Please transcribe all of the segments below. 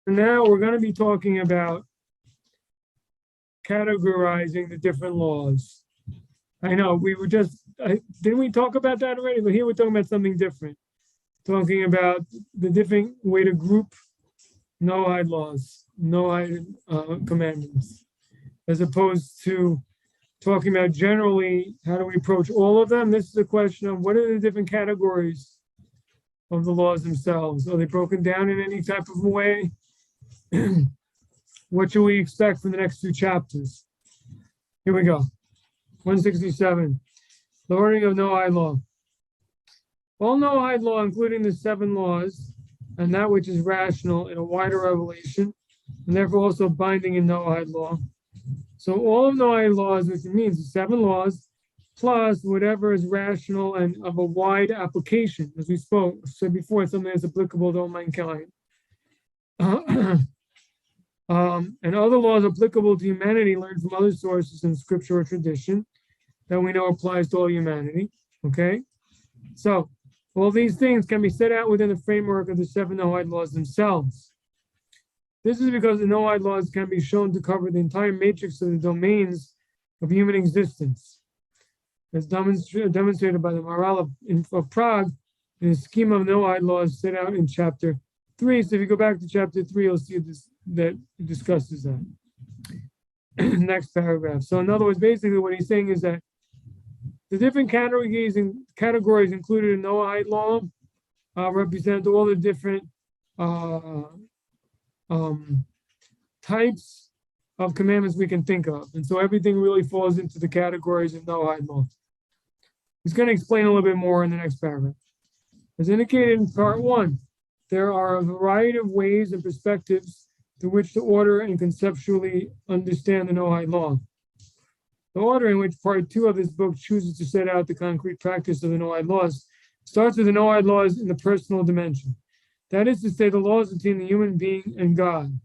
Now we're going to be talking about categorizing the different laws. I know we were just, didn't we talk about that already? But here we're talking about something different. Talking about the different way to group Noahide laws, Noahide commandments, as opposed to talking about generally how do we approach all of them. This is a question of what are the different categories of the laws themselves? Are they broken down in any type of way? What should we expect from the next few chapters? Here we go. 167. The ordering of Noahide law. All Noahide law, including the 7 laws, and that which is rational in a wider revelation, and therefore also binding in Noahide law. So all of Noahide laws, which means the 7 laws, plus whatever is rational and of a wide application, as we said before, something that's applicable to all mankind. And other laws applicable to humanity learned from other sources in scripture or tradition that we know applies to all humanity. Okay, so all these things can be set out within the framework of the 7 Noahide laws themselves. This is because the Noahide laws can be shown to cover the entire matrix of the domains of human existence, as demonstrated by the Maharal of Prague in the scheme of Noahide laws set out in chapter 3. So if you go back to chapter 3, you'll see this, that it discusses that. Next paragraph. So in other words, basically what he's saying is that the different categories included in Noahide law represent all the different types of commandments we can think of. And so everything really falls into the categories of Noahide law. He's going to explain a little bit more in the next paragraph. As indicated in part 1, there are a variety of ways and perspectives through which to order and conceptually understand the Noahide law. The order in which part 2 of this book chooses to set out the concrete practice of the Noahide laws starts with the Noahide laws in the personal dimension. That is to say, the laws between the human being and God.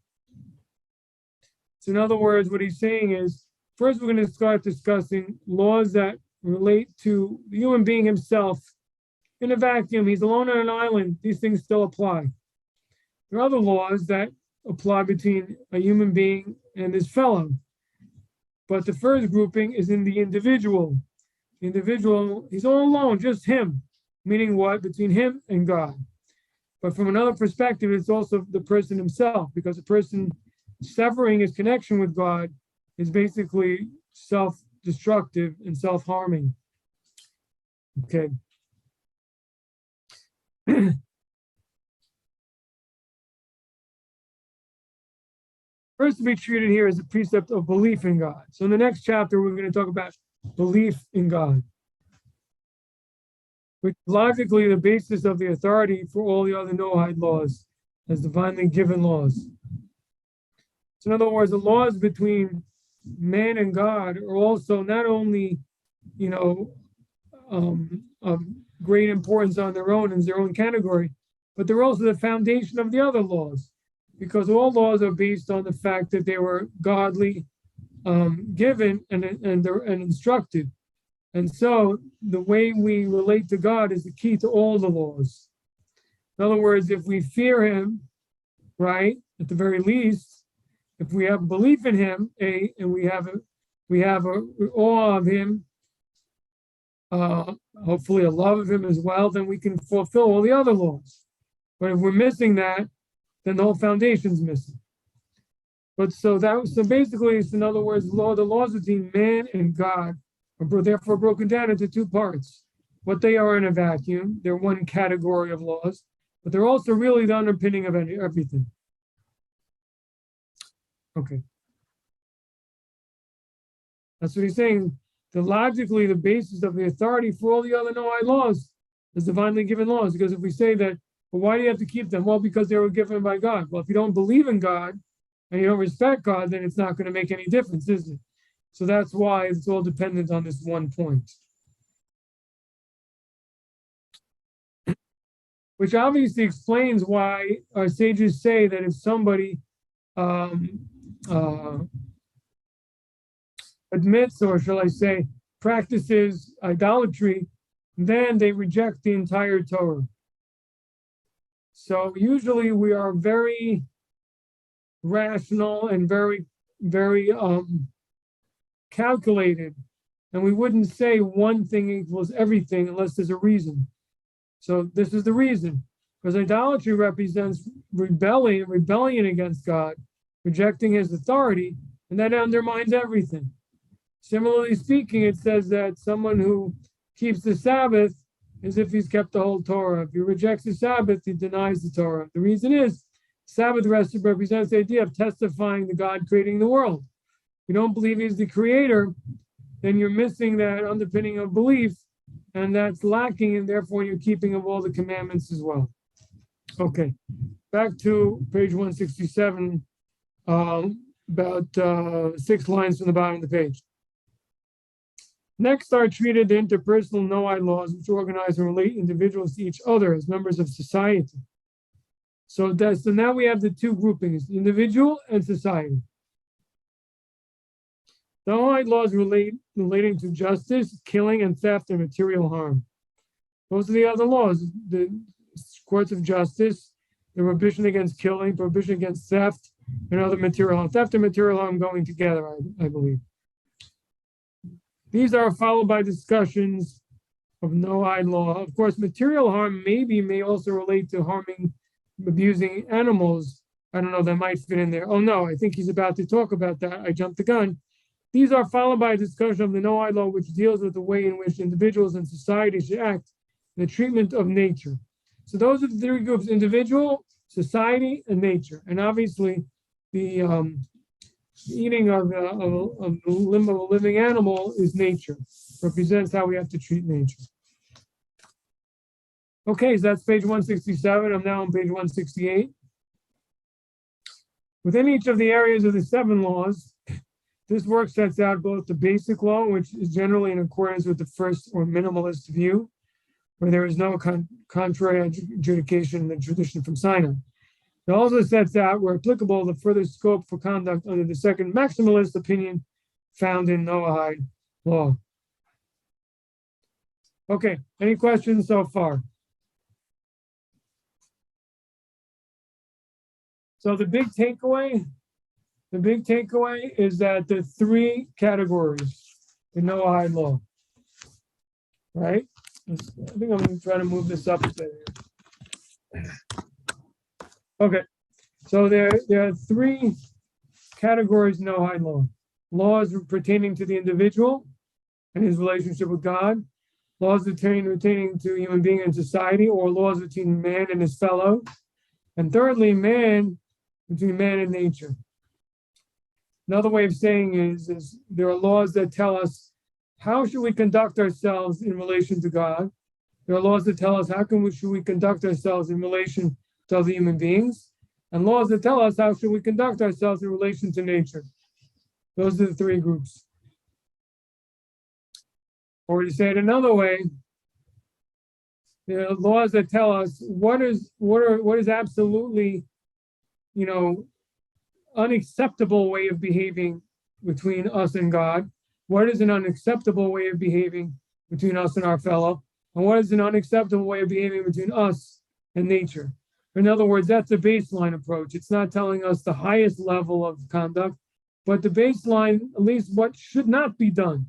So in other words, what he's saying is, first we're going to start discussing laws that relate to the human being himself. In a vacuum, he's alone on an island, these things still apply. There are other laws that apply between a human being and his fellow. But the first grouping is in the individual. The individual, he's all alone, just him. Meaning what? Between him and God. But from another perspective, it's also the person himself, because the person severing his connection with God is basically self-destructive and self-harming. Okay. First to be treated here is the precept of belief in God. So in the next chapter, we're going to talk about belief in God, which is logically the basis of the authority for all the other Noahide laws as divinely given laws. So in other words, the laws between man and God are also not only, of great importance on their own in their own category, but they're also the foundation of the other laws, because all laws are based on the fact that they were godly, given and instructed. And so the way we relate to God is the key to all the laws. In other words, if we fear him, right, at the very least, if we have belief in him, and we have a awe of him, hopefully a love of him as well, then we can fulfill all the other laws. But if we're missing that, then the whole foundation's missing. But so basically, it's, in other words, the laws between man and God are therefore broken down into 2 parts. What they are in a vacuum, they're one category of laws, but they're also really the underpinning of everything. Okay. That's what he's saying. Logically, the basis of the authority for all the other Noahide laws is divinely given laws. Because if we say that, well, why do you have to keep them? Well, because they were given by God. Well, if you don't believe in God and you don't respect God, then it's not going to make any difference, is it? So that's why it's all dependent on this one point. Which obviously explains why our sages say that if somebody admits, or shall I say, practices idolatry, then they reject the entire Torah. So usually we are very rational and very, very calculated. And we wouldn't say one thing equals everything unless there's a reason. So this is the reason, because idolatry represents rebellion against God, rejecting his authority, and that undermines everything. Similarly speaking, it says that someone who keeps the Sabbath is if he's kept the whole Torah. If he rejects the Sabbath, he denies the Torah. The reason is Sabbath rest represents the idea of testifying to God creating the world. If you don't believe he's the creator, then you're missing that underpinning of belief, and that's lacking, and therefore you're keeping of all the commandments as well. Okay, back to page 167, about 6 lines from the bottom of the page. Next are treated the interpersonal Noahide laws, which organize and relate individuals to each other as members of society. So now we have the two groupings, individual and society. The Noahide laws relating to justice, killing, and theft, and material harm. Those are the other laws, the courts of justice, the prohibition against killing, prohibition against theft, and other material harm. Theft and material harm going together, I believe. These are followed by discussions of Noahide law. Of course, material harm may also relate to harming, abusing animals. I don't know, that might fit in there. Oh no, I think he's about to talk about that. I jumped the gun. These are followed by a discussion of the Noahide law, which deals with the way in which individuals and society should act in the treatment of nature. So those are the three groups: individual, society, and nature. And obviously, the eating of the limb of a living animal is nature, represents how we have to treat nature. Okay, so that's page 167. I'm now on page 168. Within each of the areas of the 7 laws, this work sets out both the basic law, which is generally in accordance with the first or minimalist view, where there is no contrary adjudication in the tradition from Sinai. It also sets out, where applicable, the further scope for conduct under the second maximalist opinion found in Noahide law. Okay, any questions so far? So the big takeaway is that the 3 categories in Noahide law, right? I think I'm going to try to move this up a bit here. Okay, so there are 3 categories in Noahide law. Laws pertaining to the individual and his relationship with God, laws pertaining to human being and society, or laws between man and his fellow, and thirdly, between man and nature. Another way of saying is there are laws that tell us how should we conduct ourselves in relation to God. There are laws that tell us should we conduct ourselves in relation to other human beings, and laws that tell us how should we conduct ourselves in relation to nature. Those are the 3 groups. Or to say it another way, there are laws that tell us what is absolutely, unacceptable way of behaving between us and God. What is an unacceptable way of behaving between us and our fellow? And what is an unacceptable way of behaving between us and nature? In other words, that's a baseline approach. It's not telling us the highest level of conduct, but the baseline, at least what should not be done.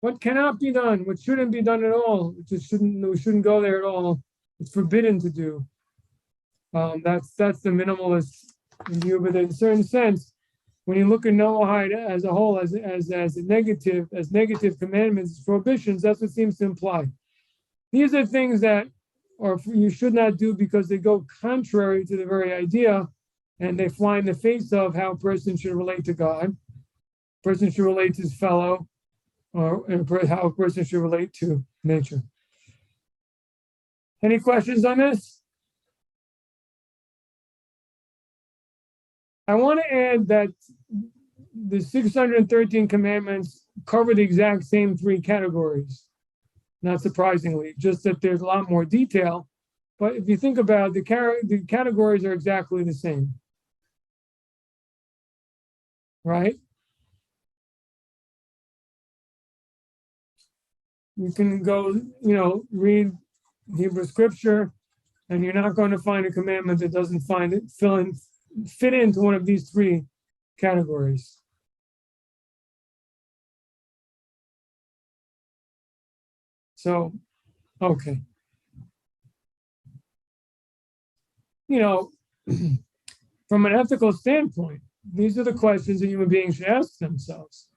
What cannot be done, what shouldn't be done at all. We shouldn't go there at all. It's forbidden to do. That's the minimalist view, but in a certain sense, when you look at Noahide as a whole, as negative commandments, prohibitions, that's what seems to imply. These are things that you should not do because they go contrary to the very idea, and they fly in the face of how a person should relate to God, a person should relate to his fellow, or how a person should relate to nature. Any questions on this? I want to add that the 613 commandments cover the exact same 3 categories, not surprisingly, just that there's a lot more detail. But if you think about it, the categories are exactly the same, right? You can go, read Hebrew scripture, and you're not going to find a commandment that doesn't fill in fit into one of these three categories. So, okay. From an ethical standpoint, these are the questions that human beings should ask themselves.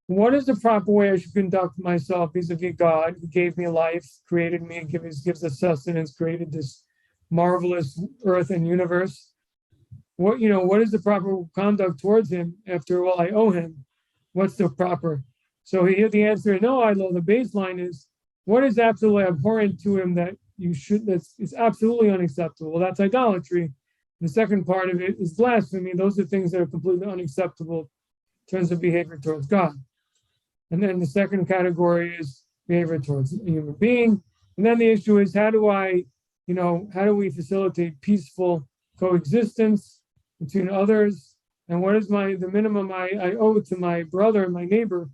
What is the proper way I should conduct myself vis-a-vis God, who gave me life, created me, and gives us sustenance, created this marvelous earth and universe? What is the proper conduct towards him? After all, I owe him. What's the proper? So here the answer is no. The baseline is what is absolutely abhorrent to him that is absolutely unacceptable. Well, that's idolatry. The second part of it is blasphemy. Those are things that are completely unacceptable in terms of behavior towards God. And then the second category is behavior towards a human being. And then the issue is how do we facilitate peaceful coexistence between others? And what is the minimum I owe to my brother and my neighbor?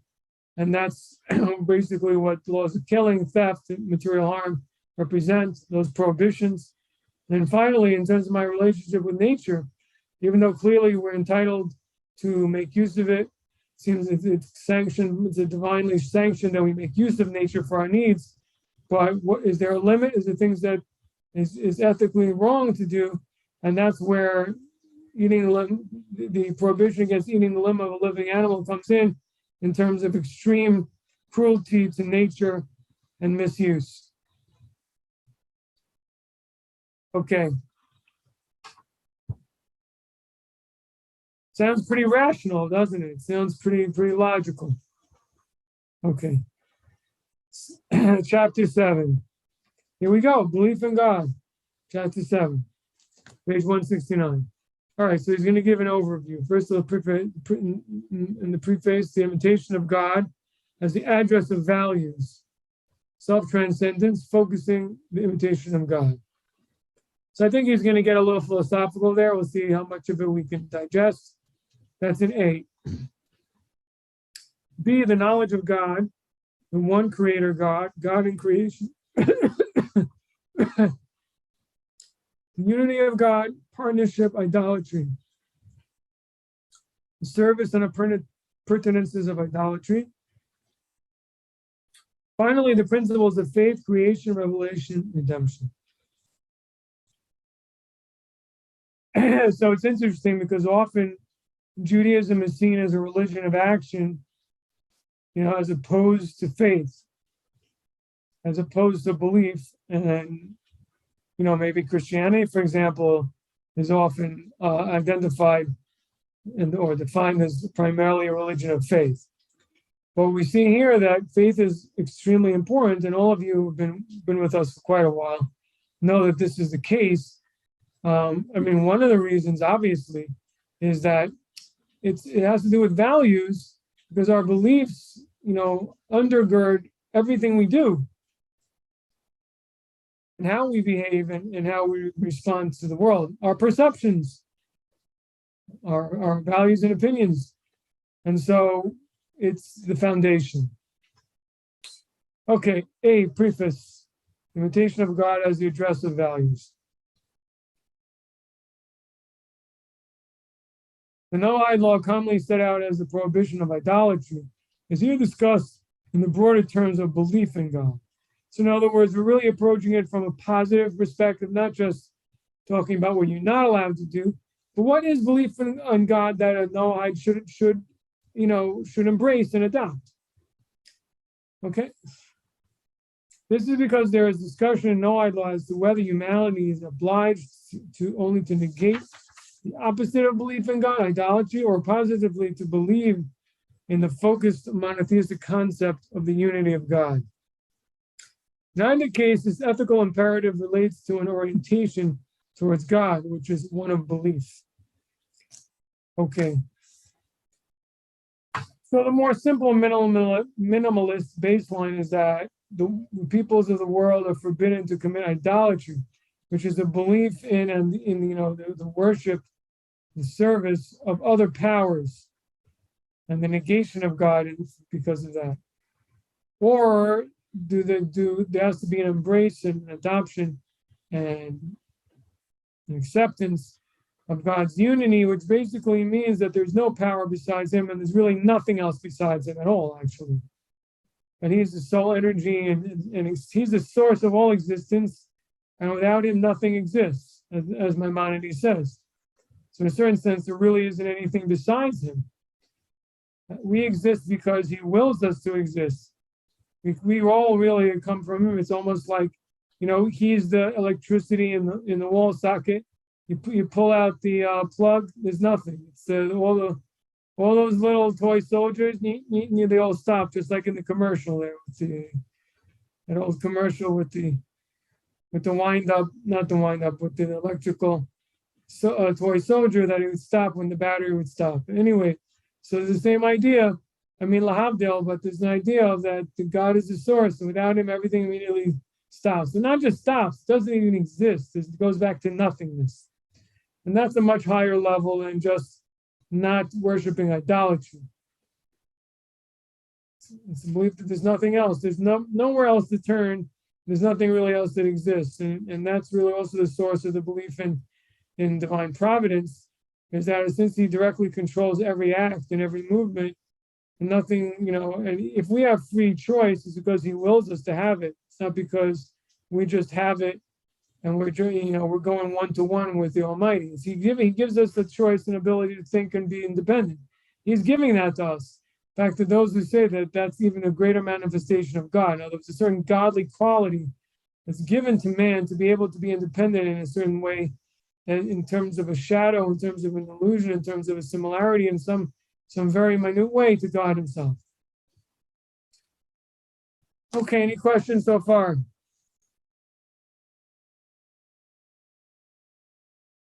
And that's basically what laws of killing, theft, and material harm represent, those prohibitions. And then finally, in terms of my relationship with nature, even though clearly we're entitled to make use of it, seems it's sanctioned, it's a divinely sanctioned that we make use of nature for our needs. But is there a limit? Is there things that is ethically wrong to do? And that's where the prohibition against eating the limb of a living animal comes in terms of extreme cruelty to nature and misuse. Okay. Sounds pretty rational, doesn't it? Sounds pretty logical. Okay. Chapter 7. Here we go. Belief in God. Chapter 7. Page 169. All right, so he's going to give an overview. First of all, in the preface, the imitation of God as the address of values. Self-transcendence, focusing the imitation of God. So I think he's going to get a little philosophical there. We'll see how much of it we can digest. That's an A. B, the knowledge of God, the one creator God, God in creation. The unity of God, partnership, idolatry. The service and appurtenances of idolatry. Finally, the principles of faith, creation, revelation, redemption. So it's interesting because often Judaism is seen as a religion of action, as opposed to faith, as opposed to belief. And maybe Christianity, for example, is often identified or defined as primarily a religion of faith. But we see here that faith is extremely important, and all of you who have been with us for quite a while know that this is the case. One of the reasons, obviously, is that it has to do with values, because our beliefs, undergird everything we do, and how we behave and how we respond to the world, our perceptions, our values and opinions. And so it's the foundation. Okay, A, preface, imitation of God as the address of values. The Noahide law, commonly set out as the prohibition of idolatry, is here discussed in the broader terms of belief in God. So in other words, we're really approaching it from a positive perspective, not just talking about what you're not allowed to do, but what is belief in God that a Noahide should embrace and adopt. Okay. This is because there is discussion in Noahide law as to whether humanity is obliged to only to negate the opposite of belief in God, idolatry, or positively to believe in the focused monotheistic concept of the unity of God. In either case, this ethical imperative relates to an orientation towards God, which is one of belief. Okay. So the more simple minimalist baseline is that the peoples of the world are forbidden to commit idolatry, which is a belief in the worship, the service of other powers, and the negation of God because of that. Or there has to be an embrace and adoption and an acceptance of God's unity, which basically means that there's no power besides him and there's really nothing else besides him at all, actually. And he's the sole energy and he's the source of all existence. And without him, nothing exists, as Maimonides says. So in a certain sense, there really isn't anything besides him. We exist because he wills us to exist. We all really come from him. It's almost like, he's the electricity in the wall socket. You pull out the plug, there's nothing. It's all those little toy soldiers, they all stop, just like in the commercial there. That old commercial with the wind up, not the wind up, with the electrical toy soldier that he would stop when the battery would stop. Anyway, so it's the same idea. I mean, lahavdil, but there's an idea of that God is the source, and without him, everything immediately stops. And not just stops, doesn't even exist. It goes back to nothingness. And that's a much higher level than just not worshiping idolatry. It's a belief that there's nothing else. There's nowhere else to turn. There's nothing really else that exists. And that's really also the source of the belief in divine providence, is that since he directly controls every act and every movement, and nothing, and if we have free choice, it's because he wills us to have it. It's not because we just have it and we're going one-to-one with the Almighty. He gives us the choice and ability to think and be independent. He's giving that to us. In fact, to those who say that that's even a greater manifestation of God. In other words, a certain godly quality that's given to man to be able to be independent in a certain way, and in terms of a shadow, in terms of an illusion, in terms of a similarity in some very minute way to God himself. Okay, any questions so far?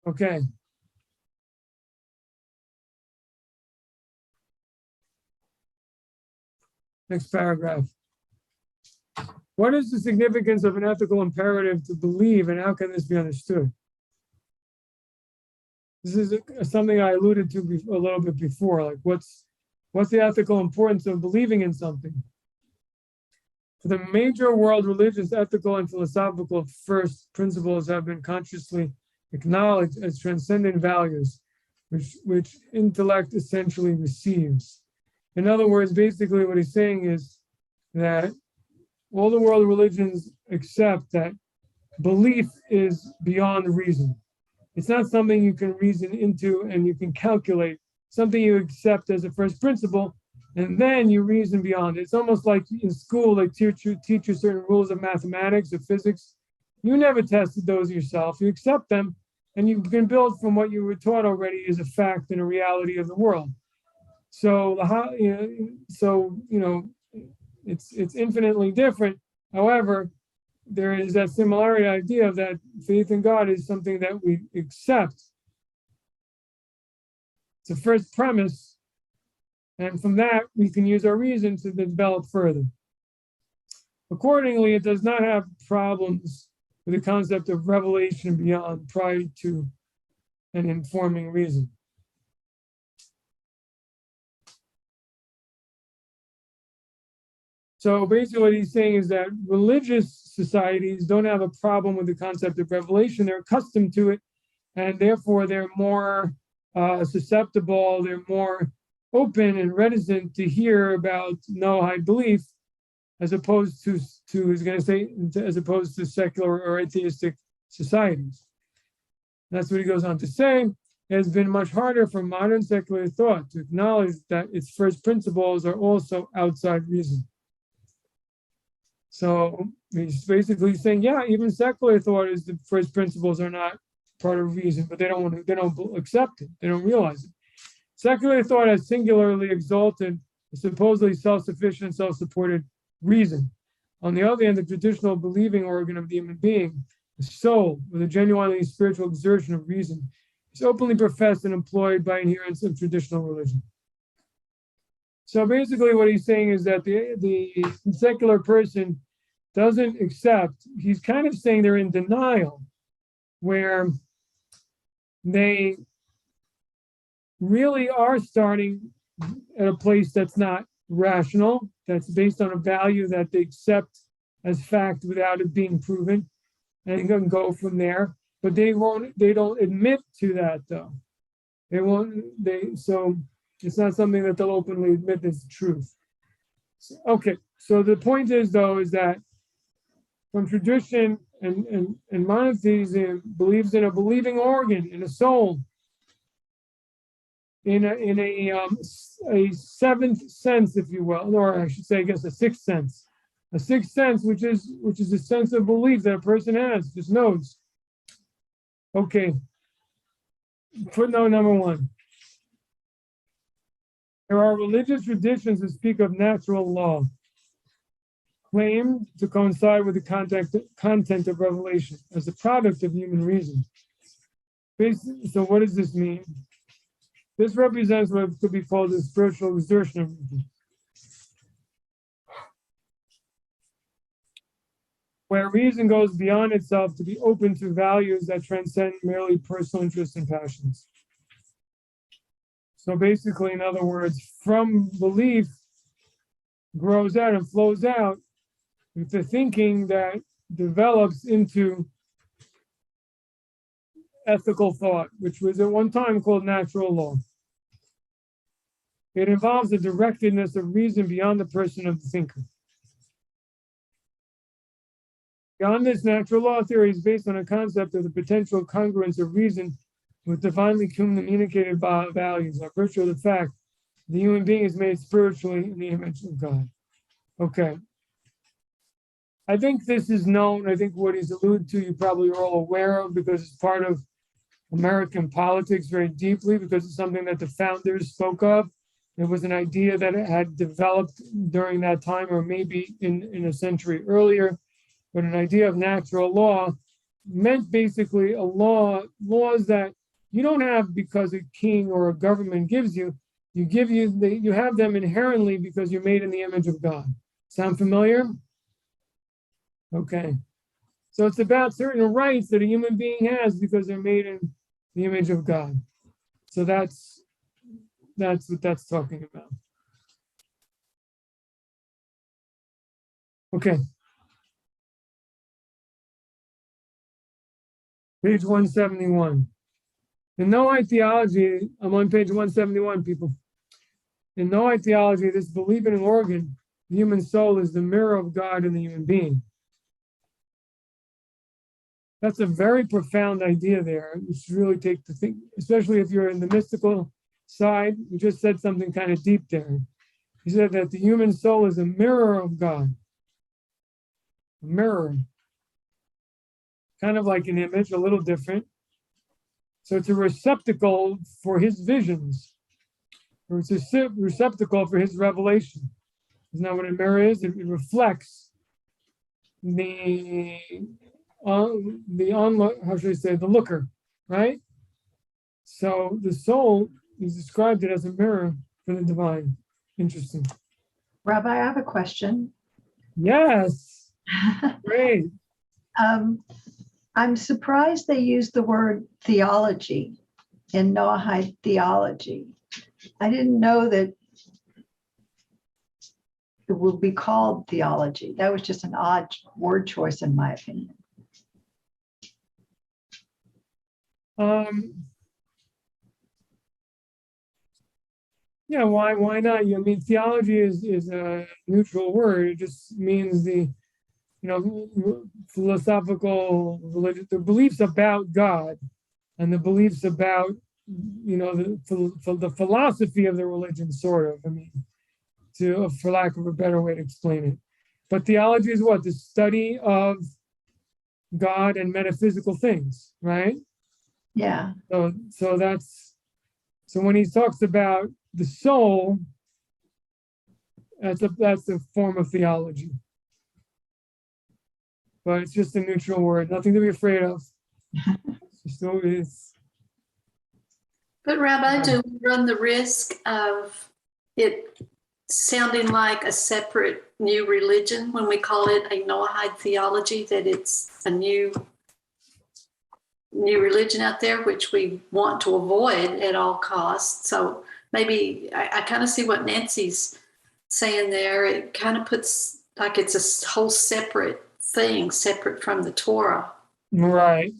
Okay. Next paragraph. What is the significance of an ethical imperative to believe, and how can this be understood? This is something I alluded to a little bit before. Like, what's the ethical importance of believing in something? For the major world religions, ethical and philosophical first principles have been consciously acknowledged as transcendent values, which intellect essentially receives. In other words, basically what he's saying is that all the world religions accept that belief is beyond reason. It's not something you can reason into and you can calculate, something you accept as a first principle, and then you reason beyond it. It's almost like in school, they teach you certain rules of mathematics, of physics. You never tested those yourself. You accept them, and you can build from what you were taught already as a fact and a reality of the world. So, it's infinitely different. However, there is that similarity idea that faith in God is something that we accept. It's a first premise, and from that we can use our reason to develop further. Accordingly, it does not have problems with the concept of revelation beyond prior to and informing reason. So basically what he's saying is that religious societies don't have a problem with the concept of revelation. They're accustomed to it, and therefore they're more susceptible, they're more open and reticent to hear about Noahide belief, as opposed to he's going to say, as opposed to secular or atheistic societies. That's what he goes on to say. It has been much harder for modern secular thought to acknowledge that its first principles are also outside reason. So he's basically saying, yeah, even secular thought is the first principles are not part of reason, but they don't accept it. They don't realize it. Secular thought has singularly exalted a supposedly self-sufficient, self-supported reason. On the other hand, the traditional believing organ of the human being, the soul, with a genuinely spiritual exertion of reason, is openly professed and employed by adherents of traditional religion. So basically what he's saying is that the secular person doesn't accept, he's kind of saying they're in denial, where they really are starting at a place that's not rational, that's based on a value that they accept as fact without it being proven, and can go from there. but they don't admit to that though. So it's not something that they'll openly admit is the truth. Okay, so the point is though, is that from tradition and monotheism believes in a believing organ, in a soul, in a seventh sense, if you will, or I should say, I guess a sixth sense. A sixth sense, which is a sense of belief that a person has, just knows. Okay. Footnote number 1. There are religious traditions that speak of natural law, claimed to coincide with the content of revelation as a product of human reason. So what does this mean? This represents what could be called a spiritual exertion of reason, where reason goes beyond itself to be open to values that transcend merely personal interests and passions. So basically, in other words, from belief grows out and flows out with the thinking that develops into ethical thought, which was at one time called natural law. It involves the directedness of reason beyond the person of the thinker. Beyond this, natural law theory is based on a concept of the potential congruence of reason with divinely communicated values, by virtue of the fact the human being is made spiritually in the image of God. Okay. I think this is known. I think what he's alluded to, you probably are all aware of because it's part of American politics very deeply, because it's something that the founders spoke of. It was an idea that had developed during that time, or maybe in a century earlier, but an idea of natural law meant basically laws that you don't have because a king or a government gives you. You have them inherently because you're made in the image of God. Sound familiar? Okay. So it's about certain rights that a human being has because they're made in the image of God. So that's what that's talking about. Okay. Page 171. In Noahide theology, I'm on page 171, people. In Noahide theology, this belief in an organ, the human soul, is the mirror of God in the human being. That's a very profound idea there. You should really take to think, especially if you're in the mystical side. You just said something kind of deep there. He said that the human soul is a mirror of God. A mirror. Kind of like an image, a little different. So it's a receptacle for his visions. Or it's a receptacle for his revelation. Isn't that what a mirror is? It reflects the looker, right? So the soul is described it as a mirror for the divine. Interesting. Rabbi, I have a question. Yes. Great. I'm surprised they used the word theology in Noahide theology. I didn't know that it would be called theology. That was just an odd word choice, in my opinion. Yeah, why not? I mean, theology is a neutral word. It just means philosophical religion, the beliefs about God and the beliefs about, the philosophy of the religion, sort of. I mean, for lack of a better way to explain it. But theology is what? The study of God and metaphysical things, right? Yeah. So when he talks about the soul, that's a form of theology. But it's just a neutral word, nothing to be afraid of. It's just it is. But Rabbi, do we run the risk of it sounding like a separate new religion when we call it a Noahide theology, that it's a new religion out there, which we want to avoid at all costs? So maybe I kind of see what Nancy's saying there. It kind of puts like it's a whole separate thing, separate from the Torah. Right.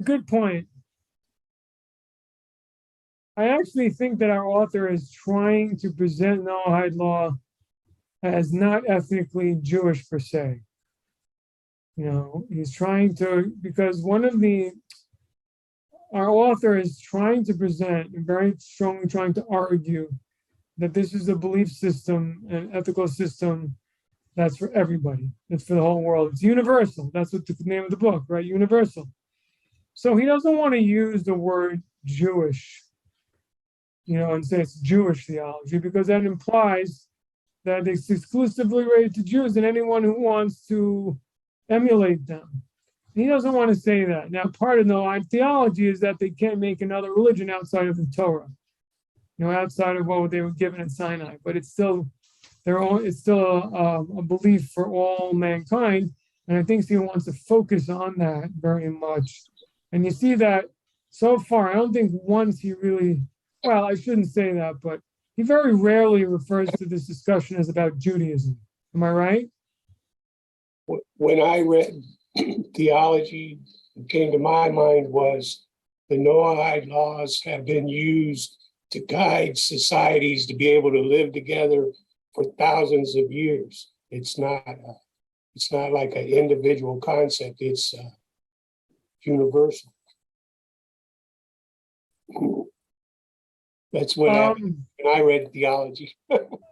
Good point. I actually think that our author is trying to present Noahide law as not ethnically Jewish per se. You know, he's trying to, because our author is trying to present and very strongly trying to argue that this is a belief system, an ethical system that's for everybody. It's for the whole world. It's universal. That's what the name of the book, right? Universal. So he doesn't want to use the word Jewish, you know, and say it's Jewish theology, because that implies that it's exclusively related to Jews and anyone who wants to emulate them. He doesn't want to say that. Now, part of Noahide theology is that they can't make another religion outside of the Torah, you know, outside of what they were given at Sinai. But it's still a belief for all mankind, and I think he wants to focus on that very much. And you see that so far. I don't think once he really, well, I shouldn't say that, but he very rarely refers to this discussion as about Judaism. Am I right? When I read theology, what came to my mind was the Noahide laws have been used to guide societies to be able to live together for thousands of years. It's not like an individual concept. It's universal. That's when I read theology.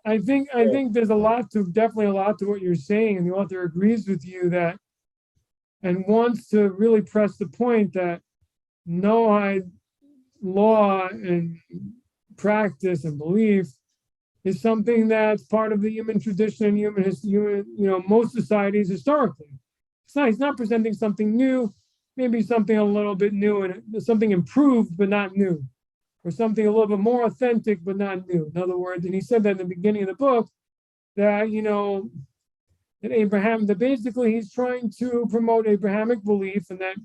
I think there's definitely a lot to what you're saying, and the author agrees with you that, and wants to really press the point that Noahide law and practice and belief is something that's part of the human tradition and human history, you know, most societies historically. He's not presenting something new, maybe something a little bit new and something improved but not new, or something a little bit more authentic but not new. In other words, and he said that in the beginning of the book, that, you know, that basically he's trying to promote Abrahamic belief, and that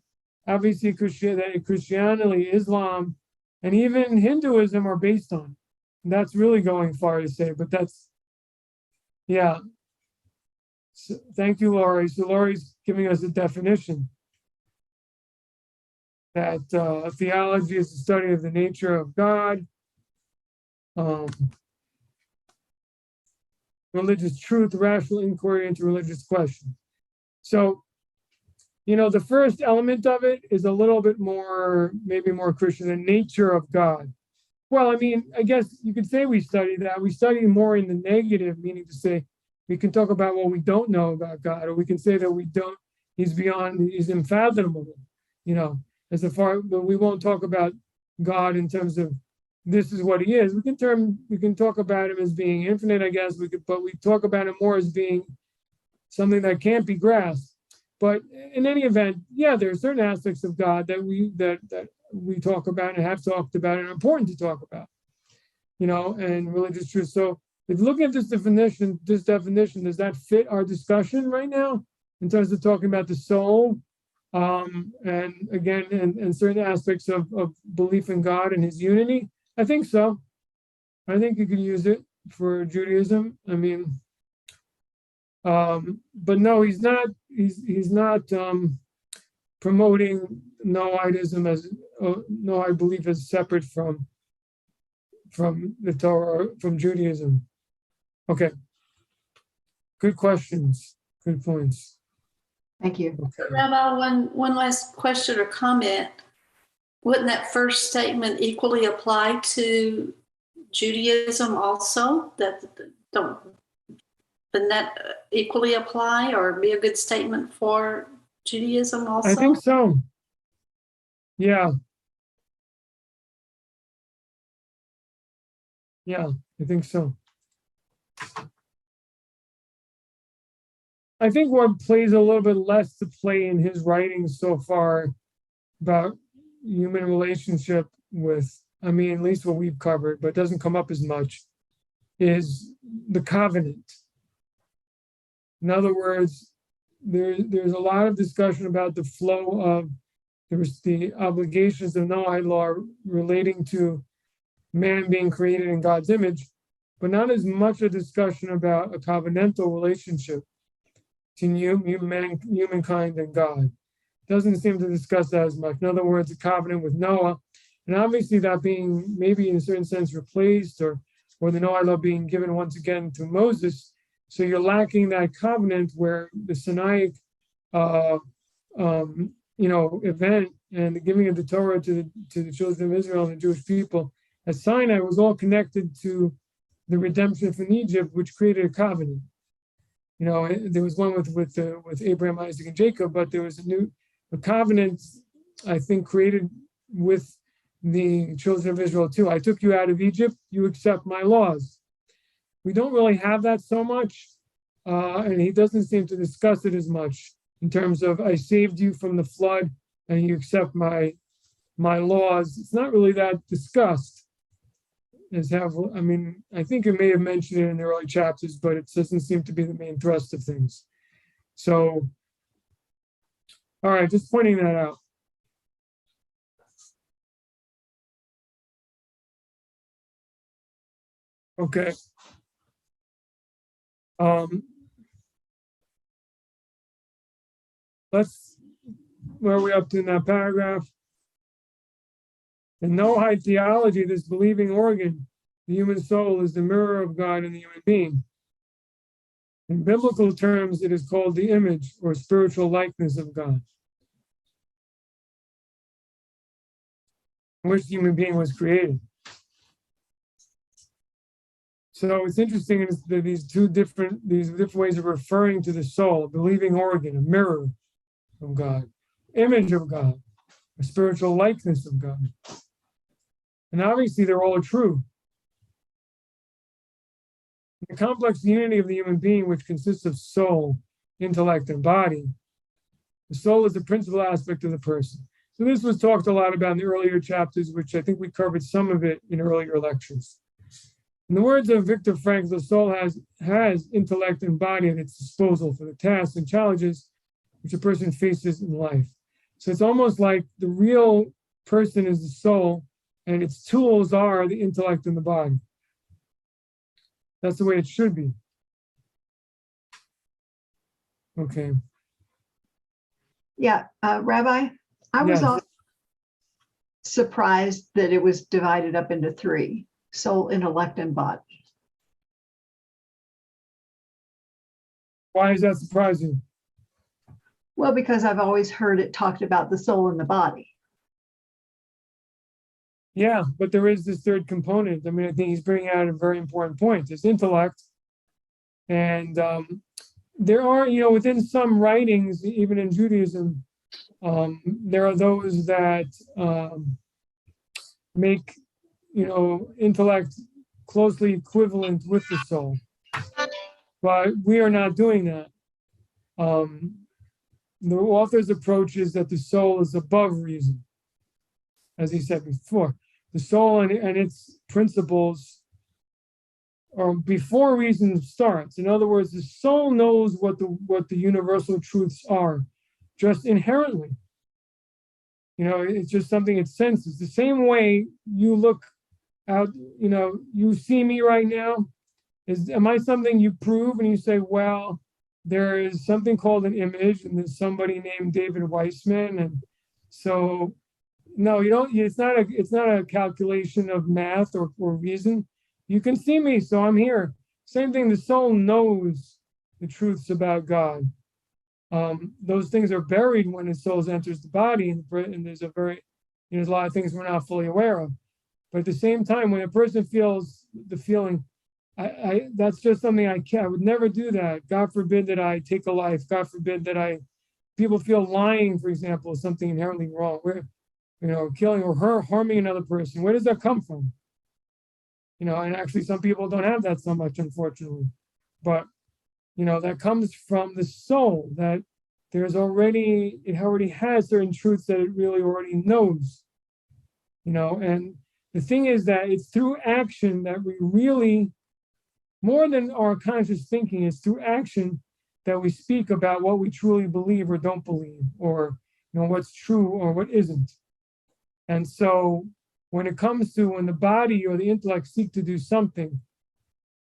obviously Christianity, Islam, and even Hinduism are based on. And that's really going far to say, but that's, yeah. So, thank you, Laurie. So Laurie's giving us a definition that theology is the study of the nature of God, religious truth, rational inquiry into religious questions. So, you know, the first element of it is a little bit more, maybe more Christian, the nature of God. Well, I mean, I guess you could say we study that. We study more in the negative, meaning to say we can talk about what we don't know about God, or we can say that he's unfathomable, you know, but we won't talk about God in terms of this is what he is. We can talk about him as being infinite, I guess, but we talk about him more as being something that can't be grasped. But in any event, yeah, there are certain aspects of God that we talk about and have talked about and are important to talk about, you know, and religious truth. So if looking at this definition, does that fit our discussion right now in terms of talking about the soul? And again, and certain aspects of belief in God and his unity? I think so. I think you could use it for Judaism. I mean, but no, he's not promoting Noahidism as Noahide belief as separate from the Torah, from Judaism. Okay. Good questions. Good points. Thank you. Okay. Rabbi, one last question or comment. Wouldn't that first statement equally apply to Judaism also? Wouldn't that equally apply or be a good statement for Judaism also? I think so. Yeah. Yeah, I think so. I think what plays a little bit less to play in his writings so far about human relationship with, I mean, at least what we've covered, but doesn't come up as much, is the covenant. In other words, there's a lot of discussion about the flow of the obligations of Noahide law relating to man being created in God's image, but not as much a discussion about a covenantal relationship. between humankind and God. Doesn't seem to discuss that as much. In other words, a covenant with Noah, and obviously that being maybe in a certain sense replaced, or the Noahide law being given once again to Moses. So you're lacking that covenant where the Sinaitic, event and the giving of the Torah to the children of Israel and the Jewish people at Sinai was all connected to the redemption from Egypt, which created a covenant. There was one with Abraham, Isaac, and Jacob, but there was a covenant, I think, created with the children of Israel too. I took you out of Egypt, you accept my laws. We don't really have that so much, and he doesn't seem to discuss it as much in terms of I saved you from the flood and you accept my laws. It's not really that discussed. I think it may have mentioned it in the early chapters, but it doesn't seem to be the main thrust of things. So, all right, just pointing that out. Okay. Where are we up to in that paragraph? In Noahide theology, this believing organ, the human soul, is the mirror of God in the human being. In biblical terms, it is called the image or spiritual likeness of God, in which the human being was created. So it's interesting that these different ways of referring to the soul: a believing organ, a mirror of God, image of God, a spiritual likeness of God. And obviously they're all true. The complex unity of the human being, which consists of soul, intellect, and body, the soul is the principal aspect of the person. So this was talked a lot about in the earlier chapters, which I think we covered some of it in earlier lectures. In the words of Viktor Frankl, the soul has intellect and body at its disposal for the tasks and challenges which a person faces in life. So it's almost like the real person is the soul, and its tools are the intellect and the body. That's the way it should be. Okay. Yeah, Rabbi, I was also surprised that it was divided up into three: soul, intellect, and body. Why is that surprising? Well, because I've always heard it talked about the soul and the body. Yeah, but there is this third component. I think he's bringing out a very important point. There's intellect. And there are, within some writings, even in Judaism, there are those that make, intellect closely equivalent with the soul. But we are not doing that. The author's approach is that the soul is above reason, as he said before. The soul and its principles are before reason starts. In other words, the soul knows what the universal truths are, just inherently. It's just something it senses. The same way you look out, you see me right now. Am I something you prove and you say, well, there is something called an image, and there's somebody named David Weissman, and so no, you don't. It's not a calculation of math or reason. You can see me, so I'm here. Same thing. The soul knows the truths about God. Those things are buried when the soul enters the body, and there's a lot of things we're not fully aware of. But at the same time, when a person feels the feeling, that's just something I would never do that. God forbid that I take a life. God forbid that people feel lying, for example, is something inherently wrong. Killing or harming another person. Where does that come from? And actually some people don't have that so much, unfortunately. But, that comes from the soul, that it already has certain truths that it really already knows. And the thing is that it's through action that we really, more than our conscious thinking, it's through action that we speak about what we truly believe or don't believe, or what's true or what isn't. And so when it comes to when the body or the intellect seek to do something,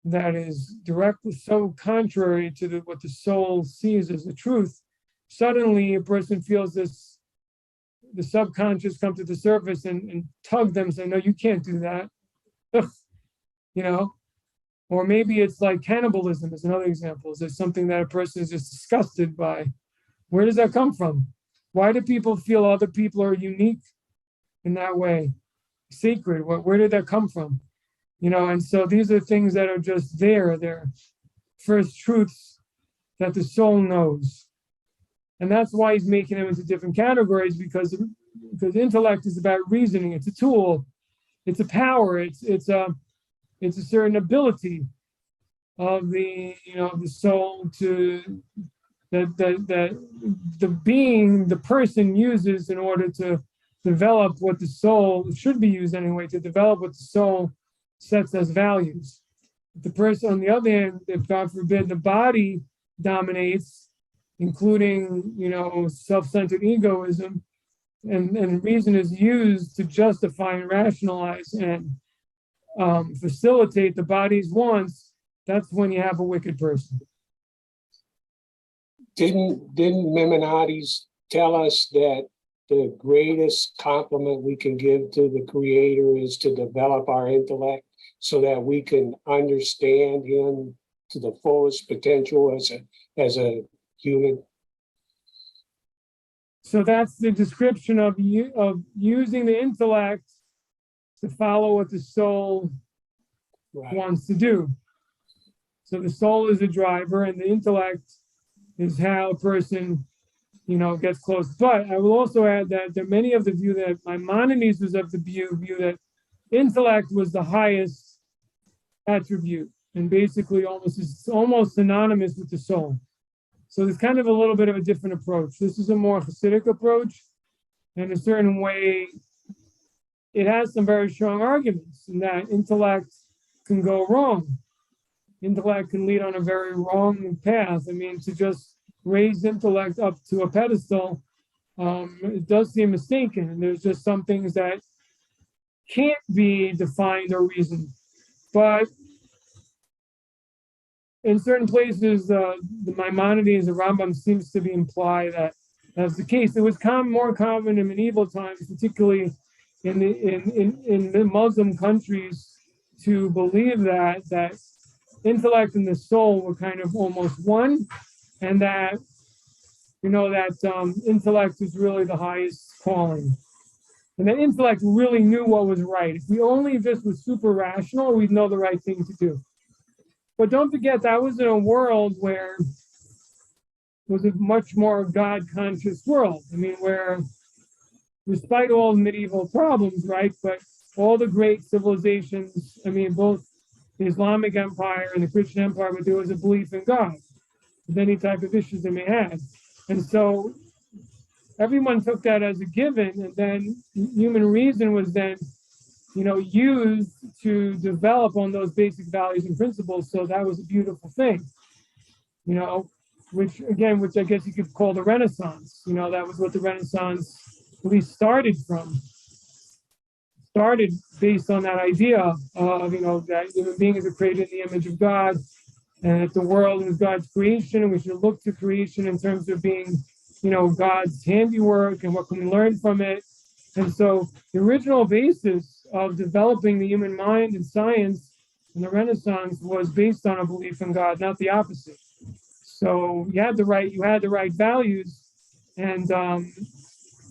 that is directly so contrary to what the soul sees as the truth, suddenly a person feels this, the subconscious come to the surface and tug them, say, no, you can't do that. You know, or maybe it's like cannibalism is another example. Is it something that a person is just disgusted by? Where does that come from? Why do people feel other people are unique in that way? Sacred, where did that come from? You know, and so these are things that are just there. They're first truths that the soul knows. And that's why he's making them into different categories, because intellect is about reasoning. It's a tool, it's a power, it's a certain ability of the, you know, the soul to that the being, the person uses in order to develop what the soul should be used anyway, to develop what the soul sets as values. The person, on the other hand, if God forbid the body dominates, including, you know, self-centered egoism, and reason is used to justify and rationalize and facilitate the body's wants, that's when you have a wicked person. Didn't Maimonides tell us that the greatest compliment we can give to the Creator is to develop our intellect so that we can understand Him to the fullest potential as a human? So that's the description of using the intellect to follow what the soul wants to do. So the soul is the driver, and the intellect is how a person, you know, gets close. But I will also add that there are many of the view that Maimonides was of the view that intellect was the highest attribute, and basically it's almost synonymous with the soul. So there's kind of a little bit of a different approach. This is a more Hasidic approach. In a certain way, it has some very strong arguments in that intellect can go wrong. Intellect can lead on a very wrong path. I mean, to just raise intellect up to a pedestal, it does seem mistaken. And there's just some things that can't be defined or reasoned. But in certain places, the Maimonides, the Rambam seems to be imply that that's the case. It was more common in medieval times, particularly in the Muslim countries, to believe that intellect and the soul were kind of almost one, and that, you know, that intellect is really the highest calling. And that intellect really knew what was right. If we only just was super rational, we'd know the right thing to do. But don't forget, that was in a world where it was a much more God-conscious world. I mean, where, despite all the medieval problems, right, but all the great civilizations, I mean, both the Islamic Empire and the Christian Empire, but there was a belief in God, with any type of issues they may have. And so everyone took that as a given, and then human reason was then, you know, used to develop on those basic values and principles. So that was a beautiful thing, you know, which I guess you could call the Renaissance. You know, that was what the Renaissance at least started from. Started based on that idea of, you know, that human beings are created in the image of God, and that the world is God's creation, and we should look to creation in terms of being, you know, God's handiwork and what can we learn from it. And so the original basis of developing the human mind and science in the Renaissance was based on a belief in God, not the opposite. So you had the right values, and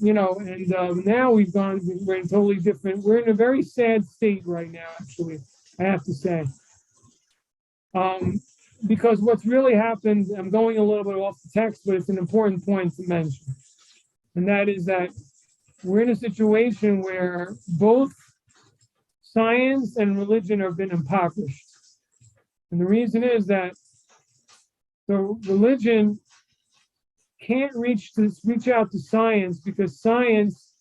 you know, and now we're in totally different. We're in a very sad state right now, actually, I have to say, because what's really happened. I'm going a little bit off the text, but it's an important point to mention, and that is that we're in a situation where both science and religion have been impoverished. And the reason is that the religion can't reach out to science because science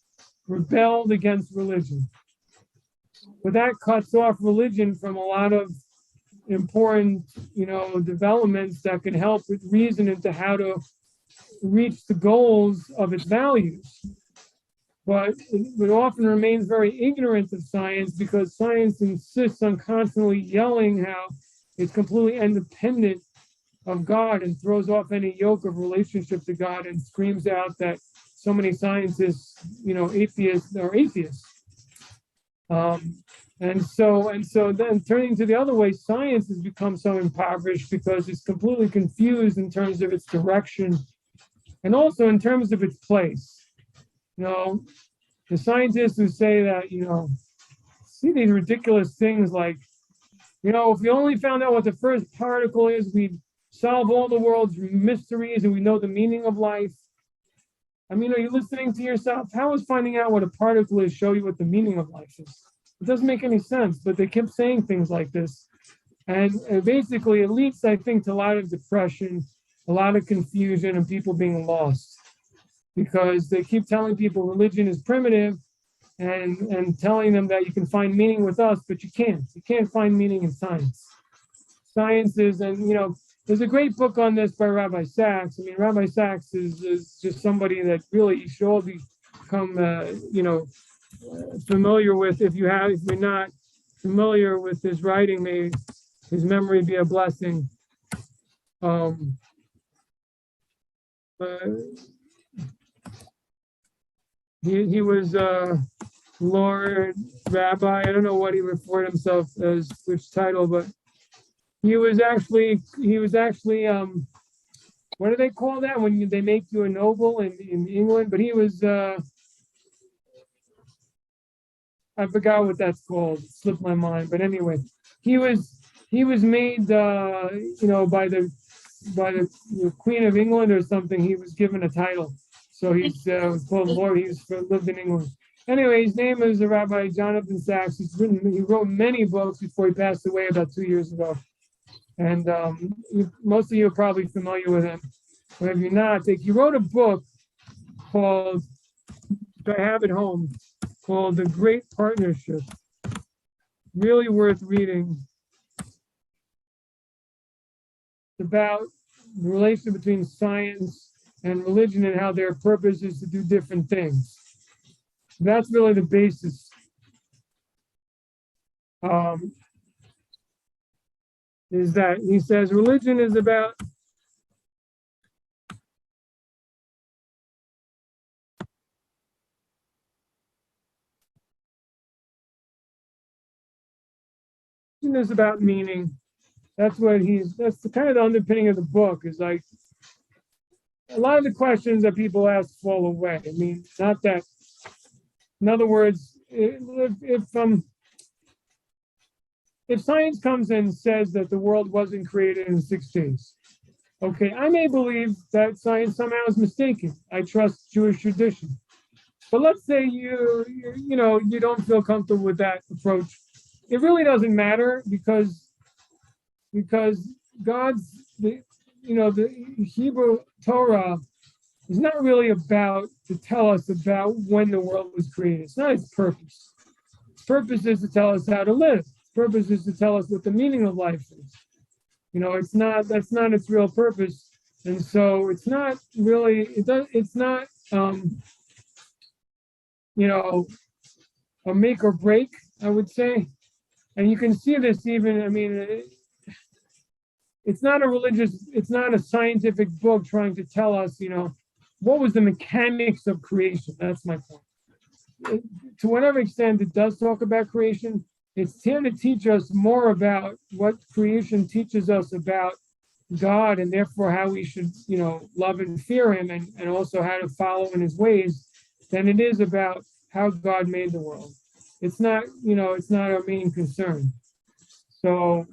rebelled against religion. But that cuts off religion from a lot of important, you know, developments that can help with reason into how to reach the goals of its values. But it often remains very ignorant of science because science insists on constantly yelling how is completely independent of God and throws off any yoke of relationship to God and screams out that so many scientists, atheists are atheists. And so then turning to the other way, science has become so impoverished because it's completely confused in terms of its direction and also in terms of its place. The scientists who say that, see these ridiculous things like, if we only found out what the first particle is, we'd solve all the world's mysteries and we know the meaning of life. I mean, are you listening to yourself? How is finding out what a particle is show you what the meaning of life is? It doesn't make any sense, but they kept saying things like this. And basically, it leads, I think, to a lot of depression, a lot of confusion, and people being lost. Because they keep telling people religion is primitive and telling them that you can find meaning with us, but you can't. You can't find meaning in science. Science is, and there's a great book on this by Rabbi Sachs. I mean, Rabbi Sachs is just somebody that really you should all become, familiar with. If you're not familiar with his writing, may his memory be a blessing. He was Lord Rabbi. I don't know what he referred himself as, which title, but he was actually what do they call that when they make you a noble in England? But he was I forgot what that's called. It slipped my mind. But anyway, he was made by the Queen of England or something. He was given a title. So he's was called Lord. He's lived in England. Anyway, his name is Rabbi Jonathan Sachs. He wrote many books before he passed away about 2 years ago. And most of you are probably familiar with him. But if you're not, he wrote a book called, which I have at home, called The Great Partnership. Really worth reading. It's about the relationship between science and religion and how their purpose is to do different things. That's really the basis. Is that he says religion is about meaning. That's the kind of the underpinning of the book is like a lot of the questions that people ask fall away. I mean, not that, in other words, if science comes and says that the world wasn't created in 6 days, okay, I may believe that science somehow is mistaken. I trust Jewish tradition. But let's say you don't feel comfortable with that approach. It really doesn't matter because God's, the Hebrew Torah is not really about to tell us about when the world was created. It's not its purpose. Its purpose is to tell us how to live. Its purpose is to tell us what the meaning of life is. That's not its real purpose. And so it's not really, it's not, a make or break, I would say. And you can see this even, I mean, it's not a scientific book trying to tell us, what was the mechanics of creation. That's my point. To whatever extent it does talk about creation, it's here to teach us more about what creation teaches us about God and therefore how we should, love and fear him and also how to follow in his ways than it is about how God made the world. It's not, it's not our main concern. So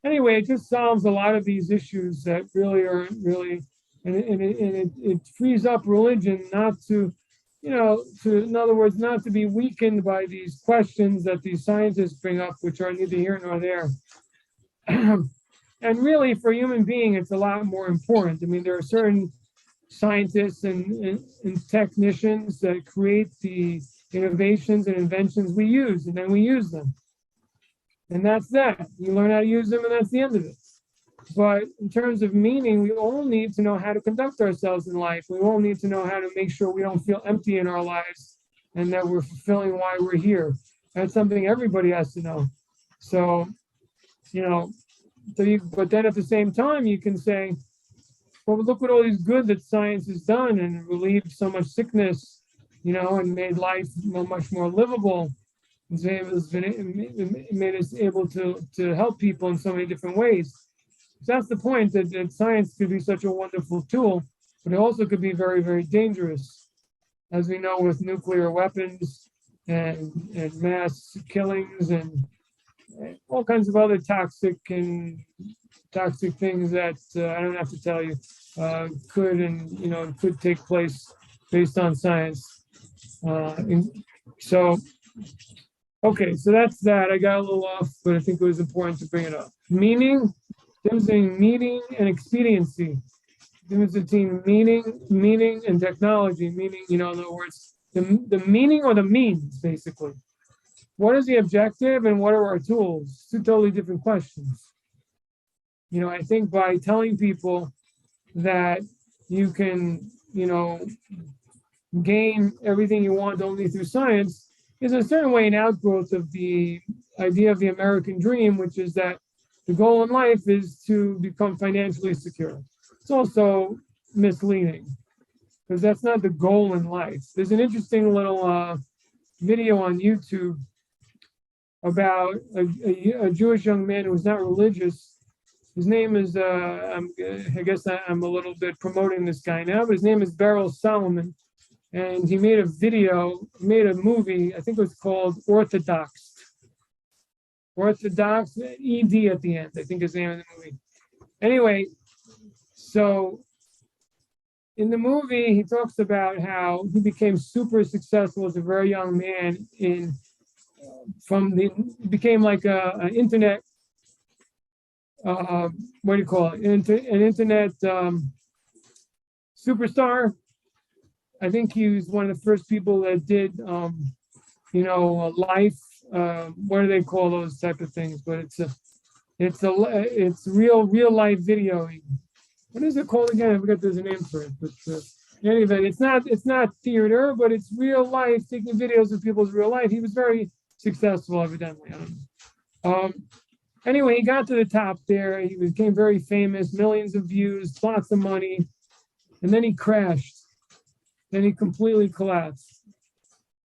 anyway, it just solves a lot of these issues that really aren't really, and it frees up religion not to, in other words, not to be weakened by these questions that these scientists bring up, which are neither here nor there. And really, for a human being, it's a lot more important. I mean, there are certain scientists and technicians that create the innovations and inventions we use, and then we use them. And that's that. You learn how to use them, and that's the end of it. But in terms of meaning, we all need to know how to conduct ourselves in life. We all need to know how to make sure we don't feel empty in our lives and that we're fulfilling why we're here. That's something everybody has to know. So you know, but then at the same time, you can say, well, look at all these good that science has done and relieved so much sickness, and made life much more livable. It made us able to help people in so many different ways. So that's the point, that science could be such a wonderful tool, but it also could be very, very dangerous, as we know, with nuclear weapons and mass killings and all kinds of other toxic things that I don't have to tell you could take place based on science. So that's that. I got a little off, but I think it was important to bring it up. Meaning, difference between meaning and expediency. Difference between meaning and technology. Meaning, in other words, the meaning or the means, basically. What is the objective and what are our tools? Two totally different questions. I think by telling people that you can, gain everything you want only through science is in a certain way an outgrowth of the idea of the American dream, which is that the goal in life is to become financially secure. It's also misleading because that's not the goal in life. There's an interesting little video on YouTube about a Jewish young man who was not religious. His name is, I guess I'm a little bit promoting this guy now, but his name is Beryl Solomon. And he made a movie, I think it was called Orthodox. Orthodox, ED at the end, I think is the name of the movie. Anyway, so in the movie, he talks about how he became super successful as a very young man became like an internet, what do you call it? An internet superstar. I think he was one of the first people that did, life. What do they call those type of things? But it's real life video. What is it called again? I forgot. There's a name for it. But in any event, it's not theater, but it's real life, taking videos of people's real life. He was very successful, evidently. I don't know. Anyway, he got to the top there. He became very famous, millions of views, lots of money, and then he crashed. Then he completely collapsed.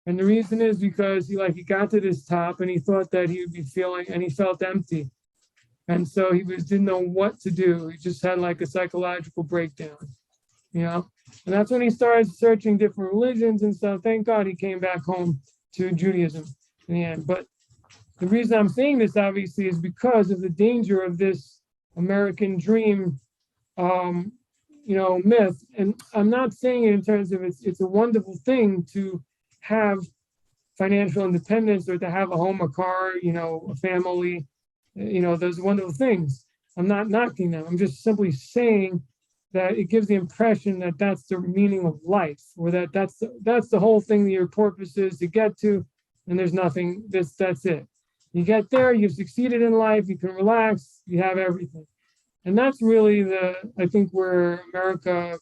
And the reason is because he got to this top and he thought that he would be and he felt empty. And so he didn't know what to do. He just had like a psychological breakdown, And that's when he started searching different religions and stuff. Thank God he came back home to Judaism in the end. But the reason I'm saying this obviously is because of the danger of this American dream myth. And I'm not saying it in terms of it's a wonderful thing to have financial independence or to have a home, a car, a family, those wonderful things. I'm not knocking them. I'm just simply saying that it gives the impression that that's the meaning of life, or that's the whole thing that your purpose is to get to, and there's nothing, that's it. You get there, you've succeeded in life, you can relax, you have everything. And that's really I think where America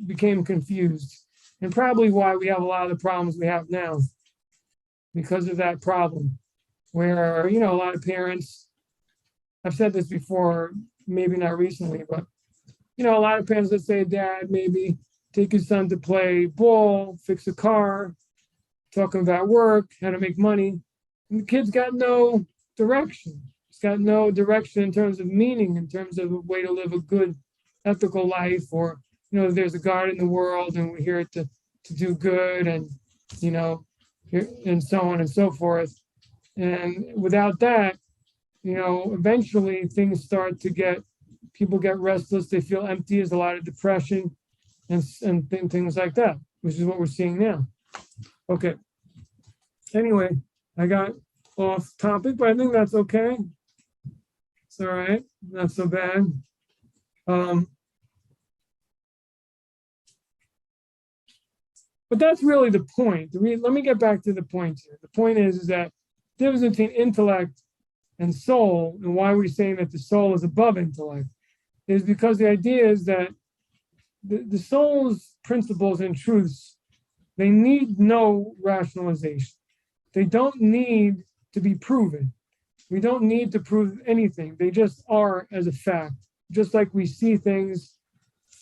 became confused, and probably why we have a lot of the problems we have now, because of that problem, where, a lot of parents, I've said this before, maybe not recently, but, a lot of parents that say, Dad, maybe take your son to play ball, fix a car, talking about work, how to make money. And the kid's got no direction. It's got no direction in terms of meaning, in terms of a way to live a good, ethical life, or, there's a God in the world and we're here to do good, and, and so on and so forth. And without that, eventually things start to people get restless, they feel empty, there's a lot of depression and things like that, which is what we're seeing now. Okay. Anyway, I got off topic, but I think that's okay. It's all right. Not so bad. But that's really the point. Let me get back to the point here. The point is that the difference between intellect and soul, and why we're saying that the soul is above intellect, is because the idea is that the soul's principles and truths, they need no rationalization. They don't need to be proven. We don't need to prove anything. They just are as a fact, just like we see things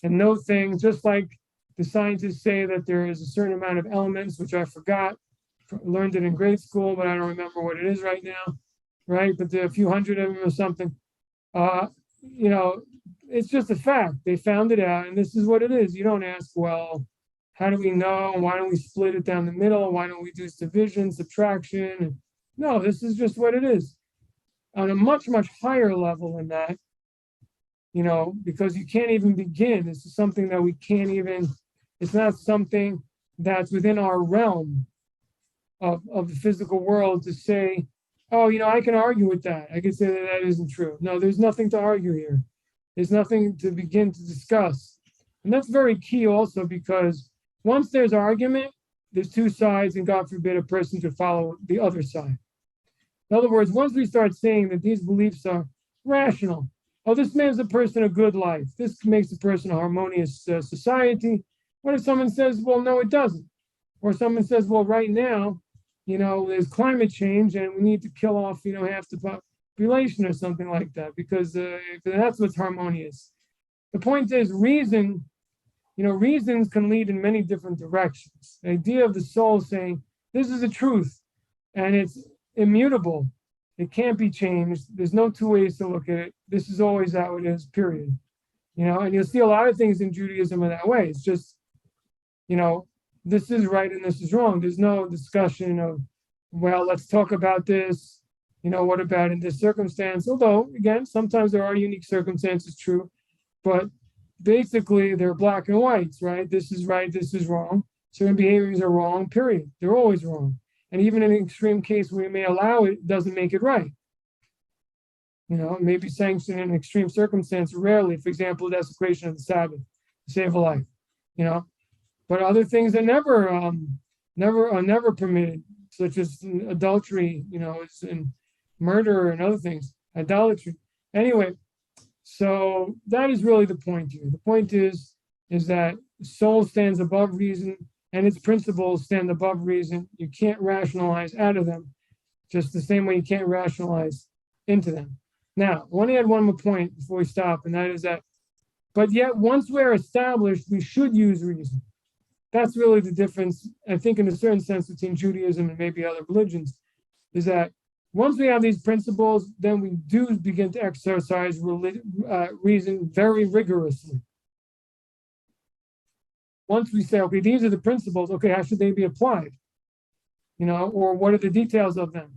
and know things, just like the scientists say that there is a certain amount of elements, which I forgot, learned it in grade school, but I don't remember what it is right now, right? But there are a few hundred of them or something. It's just a fact. They found it out, and this is what it is. You don't ask, well, how do we know? Why don't we split it down the middle? Why don't we do division, subtraction? No, this is just what it is. On a much, much higher level than that, because you can't even begin. This is something that we can't even, it's not something that's within our realm of the physical world to say, oh, I can argue with that. I can say that that isn't true. No, there's nothing to argue here. There's nothing to begin to discuss. And that's very key also, because once there's argument, there's two sides, and God forbid a person to follow the other side. In other words, once we start saying that these beliefs are rational, oh, this makes a person a good life, this makes a person a harmonious society. What if someone says, well, no, it doesn't? Or someone says, well, right now, there's climate change and we need to kill off, half the population or something like that, because that's what's harmonious. The point is, reasons can lead in many different directions. The idea of the soul saying, this is the truth, and it's immutable. It can't be changed. There's no two ways to look at it. This is always how it is, period. And you'll see a lot of things in Judaism in that way. It's just, this is right and this is wrong. There's no discussion of, well, let's talk about this. What about in this circumstance? Although, again, sometimes there are unique circumstances, true, but basically they're black and whites, right? This is right, this is wrong. Certain behaviors are wrong, period. They're always wrong. And even in an extreme case where we may allow it, doesn't make it right. Maybe sanctioned in an extreme circumstance, rarely, for example, desecration of the Sabbath to save a life, But other things are never permitted, such as adultery, and murder and other things, idolatry. Anyway, so that is really the point here. The point is that soul stands above reason, and its principles stand above reason. You can't rationalize out of them, just the same way you can't rationalize into them. Now, I want to add one more point before we stop, and that is that, but yet once we're established, we should use reason. That's really the difference, I think, in a certain sense, between Judaism and maybe other religions, is that once we have these principles, then we do begin to exercise reason very rigorously. Once we say, okay, these are the principles, okay, how should they be applied? Or what are the details of them?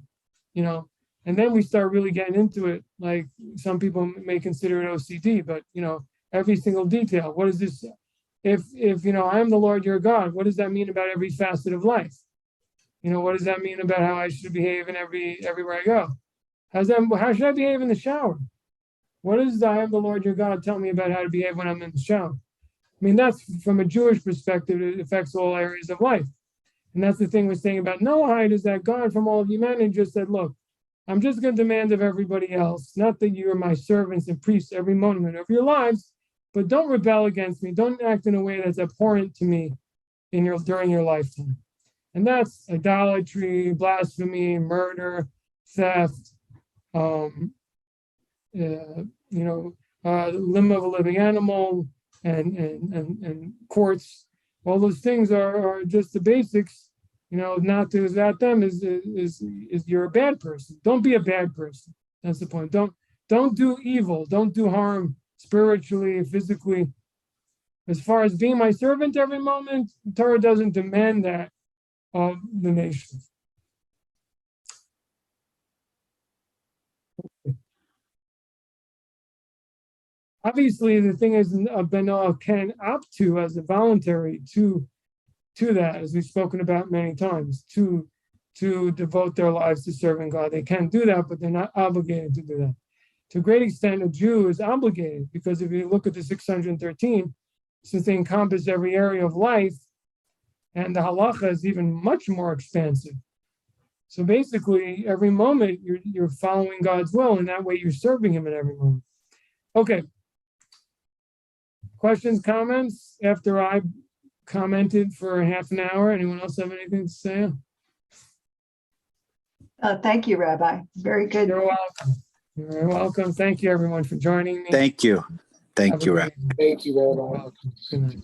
And then we start really getting into it. Like some people may consider it OCD, but every single detail. What is this? If I am the Lord your God, what does that mean about every facet of life? What does that mean about how I should behave in everywhere I go? How should I behave in the shower? What does I am the Lord your God tell me about how to behave when I'm in the shower? I mean, that's from a Jewish perspective, it affects all areas of life. And that's the thing we're saying about Noahide, is that God from all of humanity just said, look, I'm just going to demand of everybody else, not that you're my servants and priests every moment of your lives, but don't rebel against me. Don't act in a way that's abhorrent to me during your lifetime. And that's idolatry, blasphemy, murder, theft, limb of a living animal, and courts. All those things are just the basics. Not to that them is you're a bad person. Don't be a bad person. That's the point. Don't do evil. Don't do harm spiritually, physically. As far as being my servant every moment, the Torah doesn't demand that of the nation. Obviously, the thing is, Ben Noah can opt to as a voluntary to that, as we've spoken about many times, to devote their lives to serving God. They can do that, but they're not obligated to do that. To a great extent, a Jew is obligated, because if you look at the 613, since they encompass every area of life, and the halacha is even much more expansive. So basically, every moment you're following God's will, and that way you're serving Him in every moment. Okay. Questions, comments after I commented for half an hour? Anyone else have anything to say? Thank you, Rabbi. Very good. You're welcome. You're very welcome. Thank you, everyone, for joining me. Thank you. Have Thank a you, great Rabbi. evening. Thank you, You're Rabbi. welcome. Good night.